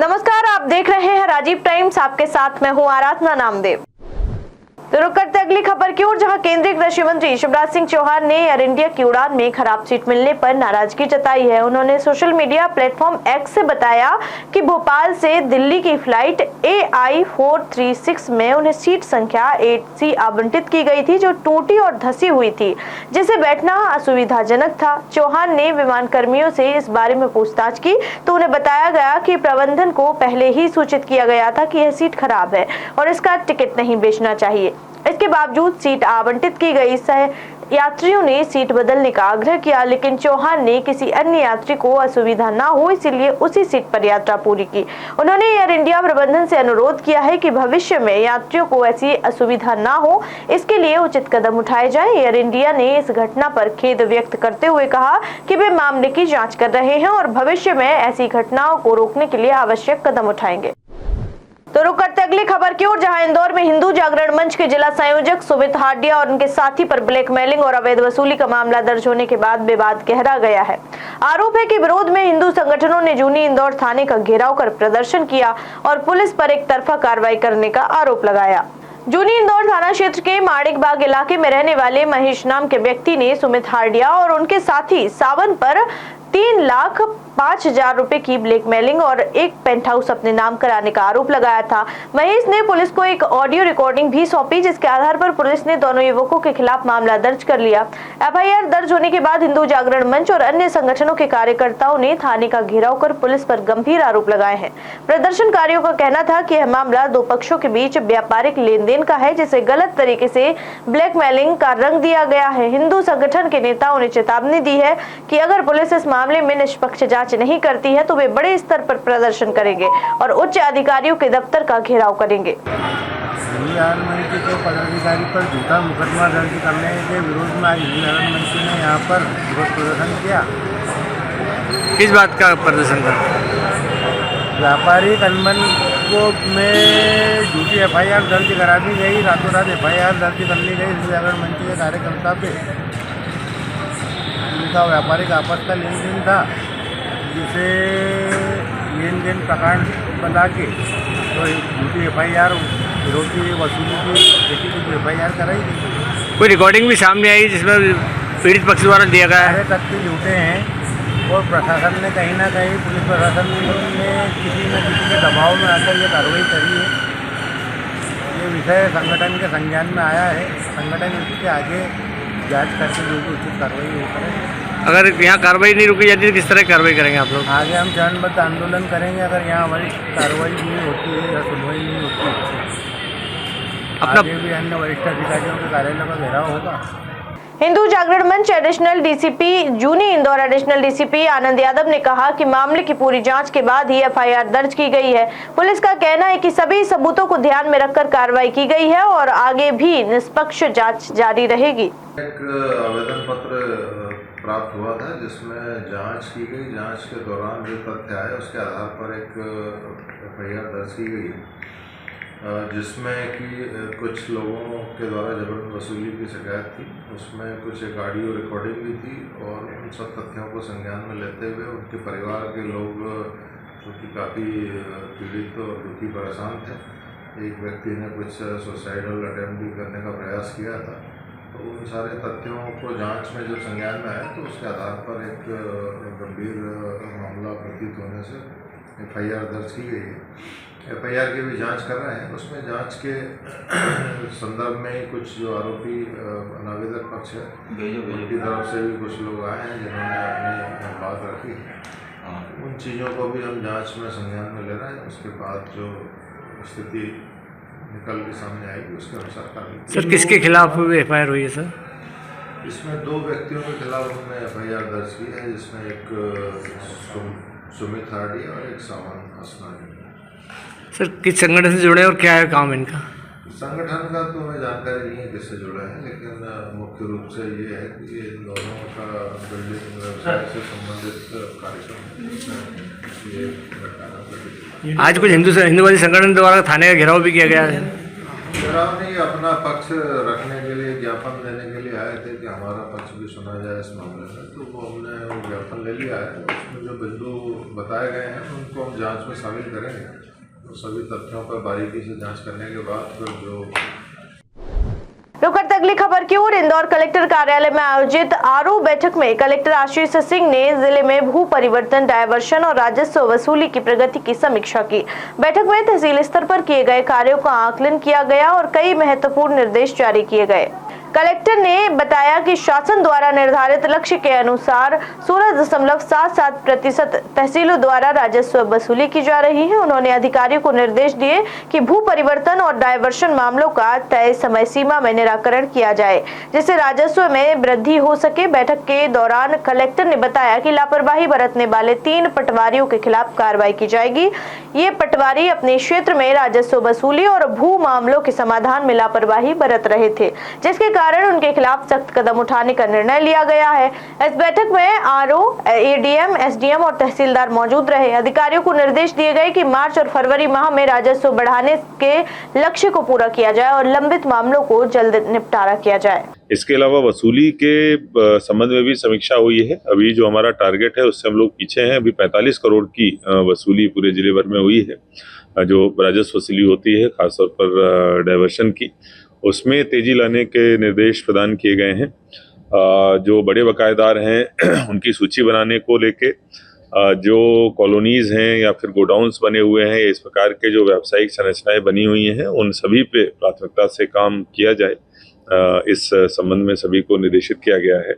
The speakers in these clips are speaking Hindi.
नमस्कार, आप देख रहे हैं राजीव टाइम्स। आपके साथ मैं हूं आराधना नामदेव। तो रुक करते अगली खबर की ओर, जहां केंद्रीय कृषि मंत्री शिवराज सिंह चौहान ने एयर इंडिया की उड़ान में खराब सीट मिलने पर नाराजगी जताई है। उन्होंने सोशल मीडिया प्लेटफॉर्म एक्स से बताया कि भोपाल से दिल्ली की फ्लाइट AI 436 में उन्हें सीट संख्या 8C आवंटित की गई थी, जो टूटी और धसी हुई थी, जिसे बैठना असुविधाजनक था। चौहान ने विमान कर्मियों से इस बारे में पूछताछ की तो उन्हें बताया गया कि प्रबंधन को पहले ही सूचित किया गया था कि यह सीट खराब है और इसका टिकट नहीं बेचना चाहिए। इसके बावजूद सीट आवंटित की गई। सह यात्रियों ने सीट बदलने का आग्रह किया, लेकिन चौहान ने किसी अन्य यात्री को असुविधा न हो इसलिए उसी सीट पर यात्रा पूरी की। उन्होंने एयर इंडिया प्रबंधन से अनुरोध किया है कि भविष्य में यात्रियों को ऐसी असुविधा न हो, इसके लिए उचित कदम उठाए जाएं। एयर इंडिया ने इस घटना पर खेद व्यक्त करते हुए कहा कि वे मामले की जाँच कर रहे हैं और भविष्य में ऐसी घटनाओं को रोकने के लिए आवश्यक कदम उठाएंगे। तो रुक करते अगली खबर की ओर, जहां इंदौर में हिंदू जागरण मंच के जिला संयोजक सुमित हाडिया और उनके साथी पर ब्लैकमेलिंग और अवैध वसूली का मामला दर्ज होने के बाद विवाद गहरा गया है। आरोप है कि विरोध में हिंदू संगठनों ने जूनी इंदौर थाने का घेराव कर प्रदर्शन किया और पुलिस पर एक तरफा कार्रवाई करने का आरोप लगाया। जूनी इंदौर थाना क्षेत्र के माणिक बाग इलाके में रहने वाले महेश नाम के व्यक्ति ने सुमित हाडिया और उनके साथी सावन पर 3,05,000 रुपए की ब्लैकमेलिंग और एक पेंट हाउस अपने नाम कराने का आरोप लगाया था। महेश ने पुलिस को एक ऑडियो रिकॉर्डिंग भी सौंपी, जिसके आधार पर पुलिस ने दोनों युवकों के खिलाफ मामला दर्ज कर लिया। FIR दर्ज होने के बाद हिंदू जागरण मंच और अन्य संगठनों के कार्यकर्ताओं ने थाने का घेराव कर पुलिस पर गंभीर आरोप लगाए हैं। प्रदर्शनकारियों का कहना था कि यह मामला दो पक्षों के बीच व्यापारिक लेन देन का है, जिसे गलत तरीके से ब्लैकमेलिंग का रंग दिया गया है। हिंदू संगठन के नेताओं ने चेतावनी दी है कि अगर पुलिस इस मामले में निष्पक्ष जांच नहीं करती है तो वे बड़े स्तर पर प्रदर्शन करेंगे और उच्च अधिकारियों के दफ्तर का घेराव करेंगे। मंच के पदाधिकारी पर झूठा मुकदमा दर्ज करने के विरोध में आज हिंदू जागरण मंच ने यहाँ पर विरोध प्रदर्शन किया। किस बात का प्रदर्शन था? व्यापारिक अनबन को में झूठी FIR दर्ज करा दी गई। रातों रात FIR दर्ज कर ली गई हिंदू जागरण मंच के कार्यकर्ता पे। उनका व्यापारिक आपस का लेन देन था, जिसे लेन देन प्रकांड बना के तो झूठी FIR विरोधी वसूली की जैसी कुछ FIR कराई गई। कोई रिकॉर्डिंग भी सामने आई जिसमें पीड़ित पक्ष द्वारा दिया गया है। सारे तथ्य झूठे हैं और प्रशासन ने कहीं ना कहीं, पुलिस प्रशासन ने किसी न किसी के दबाव में आकर ये कार्रवाई करी है। ये विषय संगठन के संज्ञान में आया है। संगठन इसके आगे जांच करके जो भी उचित कार्रवाई वो करेंगे। अगर यहाँ कार्रवाई नहीं रुकी जाती तो किस तरह कार्रवाई करेंगे आप लोग? आगे हम चरणबद्ध आंदोलन करेंगे अगर यहाँ हमारी कार्रवाई नहीं होती है या सुनवाई नहीं होती है। आगे भी अन्य वरिष्ठ अधिकारियों के कार्यालय का घेराव होगा। हिंदू जागरण मंच एडिशनल DCP जूनी इंदौर एडिशनल DCP आनंद यादव ने कहा कि मामले की पूरी जांच के बाद ही FIR दर्ज की गई है। पुलिस का कहना है कि सभी सबूतों को ध्यान में रखकर कार्रवाई की गई है और आगे भी निष्पक्ष जांच जारी रहेगी। एक आवेदन पत्र प्राप्त हुआ था जिसमें जांच की गई। जांच के दौरान जो तथ्य आए उसके आधार पर एक FIR दर्ज की गई, जिसमें कि कुछ लोगों के द्वारा जबरन वसूली की शिकायत थी। उसमें कुछ एक ऑडियो रिकॉर्डिंग भी थी और उन सब तथ्यों को संज्ञान में लेते हुए उनके परिवार के लोग जो कि काफ़ी पीड़ित और दुखी परेशान थे, एक व्यक्ति ने कुछ सुसाइडल अटेम्प्ट भी करने का प्रयास किया था। तो उन सारे तथ्यों को जांच में जब संज्ञान में आया तो उसके आधार पर एक गंभीर मामला प्रतीत होने से FIR दर्ज की गई है। FIR की भी जांच कर रहे हैं। उसमें जांच के संदर्भ में कुछ जो आरोपी अनावेदक पक्ष है उनकी तरफ से भी कुछ लोग आए हैं जिन्होंने अपनी बात रखी है। उन चीज़ों को भी हम जांच में संज्ञान में ले रहे हैं। उसके बाद जो स्थिति निकल के सामने आएगी उसके अनुसार कार्रवाई। सर, किसके खिलाफ FIR हुई है सर? इसमें दो व्यक्तियों के खिलाफ हमने FIR दर्ज की है, जिसमें एक सुमित हाडिया और एक सावन असनानी। सर, किस संगठन से जुड़े और क्या है काम इनका? संगठन का तो हमें जानकारी नहीं है किससे जुड़ा है, लेकिन मुख्य रूप से ये है कि इन दोनों का बिल्डिंग व्यवसाय से संबंधित कार्यक्रम ये घटना। आज कुछ हिंदूवादी संगठन द्वारा थाने का घेराव भी किया गया है। घेराव नहीं, अपना पक्ष रखने के लिए, ज्ञापन देने के लिए आए थे कि हमारा पक्ष भी सुना जाए इस मामले में। तो वो हमने वो ज्ञापन ले लिया है। उसमें जो बिंदु बताए गए हैं उनको हम जांच में शामिल करेंगे। तो सभी तथ्यों पर बारीकी से जांच करने के बाद फिर जो रुक करते अगली खबर की ओर। इंदौर कलेक्टर कार्यालय में आयोजित आरओ बैठक में कलेक्टर आशीष सिंह ने जिले में भू परिवर्तन, डायवर्शन और राजस्व वसूली की प्रगति की समीक्षा की। बैठक में तहसील स्तर पर किए गए कार्यों का आकलन किया गया और कई महत्वपूर्ण निर्देश जारी किए गए। कलेक्टर ने बताया कि शासन द्वारा निर्धारित लक्ष्य के अनुसार 16.77% तहसीलों द्वारा राजस्व वसूली की जा रही है। उन्होंने अधिकारियों को निर्देश दिए कि भू परिवर्तन और डायवर्शन मामलों का तय समय सीमा में निराकरण किया जाए, जिससे राजस्व में वृद्धि हो सके। बैठक के दौरान कलेक्टर ने बताया कि लापरवाही बरतने वाले 3 पटवारियों के खिलाफ कार्रवाई की जाएगी। ये पटवारी अपने क्षेत्र में राजस्व वसूली और भू मामलों के समाधान में लापरवाही बरत रहे थे, जिसके कारण उनके खिलाफ सख्त कदम उठाने का निर्णय लिया गया है। इस बैठक में आरओ, एडीएम, एसडीएम और तहसीलदार मौजूद रहे। अधिकारियों को निर्देश दिए गए कि मार्च और फरवरी माह में राजस्व बढ़ाने के लक्ष्य को पूरा किया जाए और लंबित मामलों को जल्द निपटारा किया जाए। इसके अलावा वसूली के संबंध में भी समीक्षा हुई है। अभी जो हमारा टारगेट है उससे हम लोग पीछे हैं। अभी 45 करोड़ की वसूली पूरे जिले भर में हुई है। जो राजस्व वसूली होती है खासतौर पर डायवर्शन की, उसमें तेजी लाने के निर्देश प्रदान किए गए हैं। जो बड़े बकायेदार हैं उनकी सूची बनाने को लेके, जो कॉलोनीज हैं या फिर गोडाउन्स बने हुए हैं, इस प्रकार के जो व्यावसायिक संरचनाएं बनी हुई हैं, उन सभी पे प्राथमिकता से काम किया जाए, इस संबंध में सभी को निर्देशित किया गया है।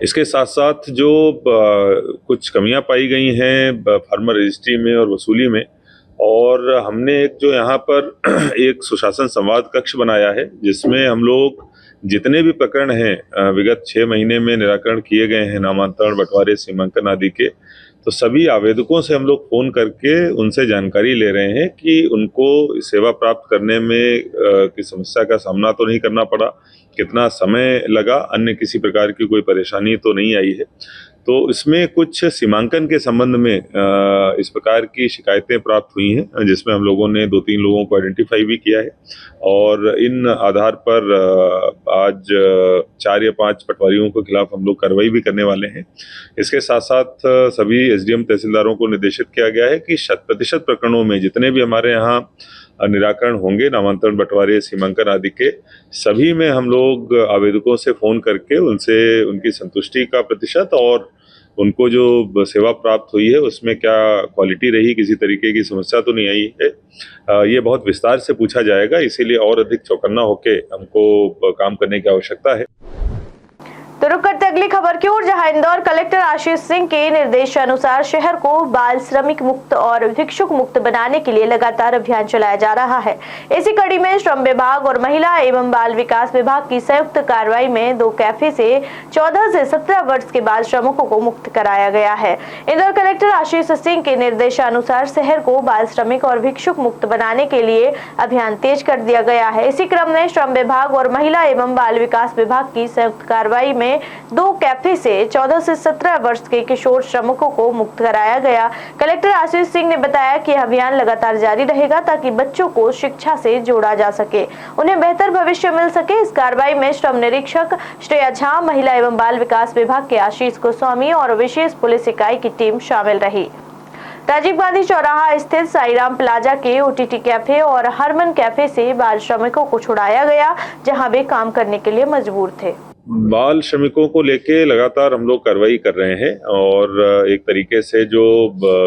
इसके साथ साथ जो कुछ कमियां पाई गई हैं फार्मर रजिस्ट्री में और वसूली में, और हमने एक जो यहाँ पर एक सुशासन संवाद कक्ष बनाया है, जिसमें हम लोग जितने भी प्रकरण हैं विगत 6 महीने में निराकरण किए गए हैं, नामांतरण, बंटवारे, सीमांकन आदि के, तो सभी आवेदकों से हम लोग फ़ोन करके उनसे जानकारी ले रहे हैं कि उनको सेवा प्राप्त करने में किस समस्या का सामना तो नहीं करना पड़ा, कितना समय लगा, अन्य किसी प्रकार की कोई परेशानी तो नहीं आई है। तो इसमें कुछ सीमांकन के संबंध में इस प्रकार की शिकायतें प्राप्त हुई हैं, जिसमें हम लोगों ने 2-3 लोगों को आइडेंटिफाई भी किया है और इन आधार पर आज 4 या 5 पटवारियों के खिलाफ हम लोग कार्रवाई भी करने वाले हैं। इसके साथ साथ सभी एसडीएम तहसीलदारों को निर्देशित किया गया है कि 100% प्रकरणों में जितने भी हमारे यहाँ निराकरण होंगे, नामांतरण, बंटवारे, सीमांकन आदि के, सभी में हम लोग आवेदकों से फ़ोन करके उनसे उनकी संतुष्टि का प्रतिशत और उनको जो सेवा प्राप्त हुई है उसमें क्या क्वालिटी रही, किसी तरीके की समस्या तो नहीं आई है, ये बहुत विस्तार से पूछा जाएगा। इसीलिए और अधिक चौकन्ना होके हमको काम करने की आवश्यकता है। तो रुक करते अगली खबर की ओर, जहां इंदौर कलेक्टर आशीष सिंह के निर्देशानुसार शहर को बाल श्रमिक मुक्त और भिक्षुक मुक्त बनाने के लिए लगातार अभियान चलाया जा रहा है। इसी कड़ी में श्रम विभाग और महिला एवं बाल विकास विभाग की संयुक्त कार्रवाई में 2 कैफे से 14 से 17 वर्ष के बाल श्रमिकों को मुक्त कराया गया है। इंदौर कलेक्टर आशीष सिंह के निर्देशानुसार शहर को बाल श्रमिक और भिक्षुक मुक्त बनाने के लिए अभियान तेज कर दिया गया है। इसी क्रम में श्रम विभाग और महिला एवं बाल विकास विभाग की संयुक्त कार्रवाई में 2 कैफे से 14 से 17 वर्ष के किशोर श्रमिकों को मुक्त कराया गया। कलेक्टर आशीष सिंह ने बताया कि अभियान लगातार जारी रहेगा ताकि बच्चों को शिक्षा से जोड़ा जा सके, उन्हें बेहतर भविष्य मिल सके। इस कार्रवाई में श्रम निरीक्षक श्रेया झा, महिला एवं बाल विकास विभाग के आशीष गोस्वामी और विशेष पुलिस इकाई की टीम शामिल रही। राजीव गांधी चौराहा स्थित साईराम प्लाजा के ओटीटी कैफे और हरमन कैफे से बाल श्रमिकों को छुड़ाया गया, जहां वे काम करने के लिए मजबूर थे। बाल श्रमिकों को लेके लगातार हम लोग कार्रवाई कर रहे हैं और एक तरीके से जो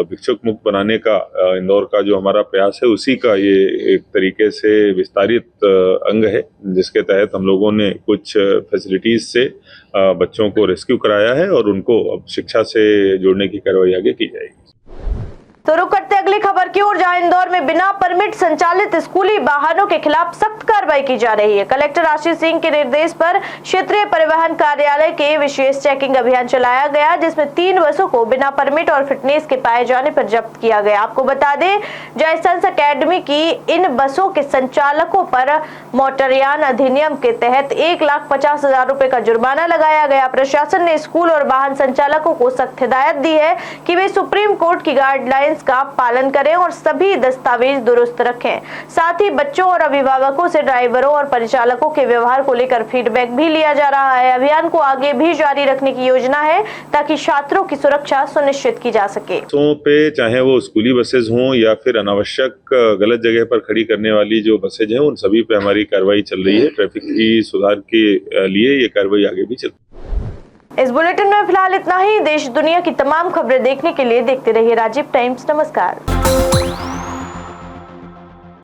भिक्षुक मुक्त बनाने का इंदौर का जो हमारा प्रयास है, उसी का ये एक तरीके से विस्तारित अंग है, जिसके तहत हम लोगों ने कुछ फैसिलिटीज से बच्चों को रेस्क्यू कराया है और उनको अब शिक्षा से जोड़ने की कार्रवाई आगे की जाएगी। तो रुक करते अगली खबर की ओर, जहां इंदौर में बिना परमिट संचालित स्कूली वाहनों के खिलाफ सख्त कार्रवाई की जा रही है। कलेक्टर आशीष सिंह के निर्देश पर क्षेत्रीय परिवहन कार्यालय के विशेष चेकिंग अभियान चलाया गया, जिसमें 3 बसों को बिना परमिट और फिटनेस के पाए जाने पर जब्त किया गया। आपको बता दें, जयसंस अकेडमी की इन बसों के संचालकों पर मोटरयान अधिनियम के तहत 1,50,000 रुपए का जुर्माना लगाया गया। प्रशासन ने स्कूल और वाहन संचालकों को सख्त हिदायत दी है कि वे सुप्रीम कोर्ट की गाइडलाइन गाइडलाइंस का पालन करें और सभी दस्तावेज दुरुस्त रखें। साथ ही बच्चों और अभिभावकों से ड्राइवरों और परिचालकों के व्यवहार को लेकर फीडबैक भी लिया जा रहा है। अभियान को आगे भी जारी रखने की योजना है ताकि छात्रों की सुरक्षा सुनिश्चित की जा सके। बसों पे चाहे वो स्कूली बसेज हों या फिर अनावश्यक गलत जगह पर खड़ी करने वाली जो बसेज हैं, उन सभी पे हमारी कार्रवाई चल रही है। ट्रैफिक की सुधार के लिए ये कार्रवाई आगे भी चल। इस बुलेटिन में फिलहाल इतना ही। देश दुनिया की तमाम खबरें देखने के लिए देखते रहिए राजीव टाइम्स। नमस्कार।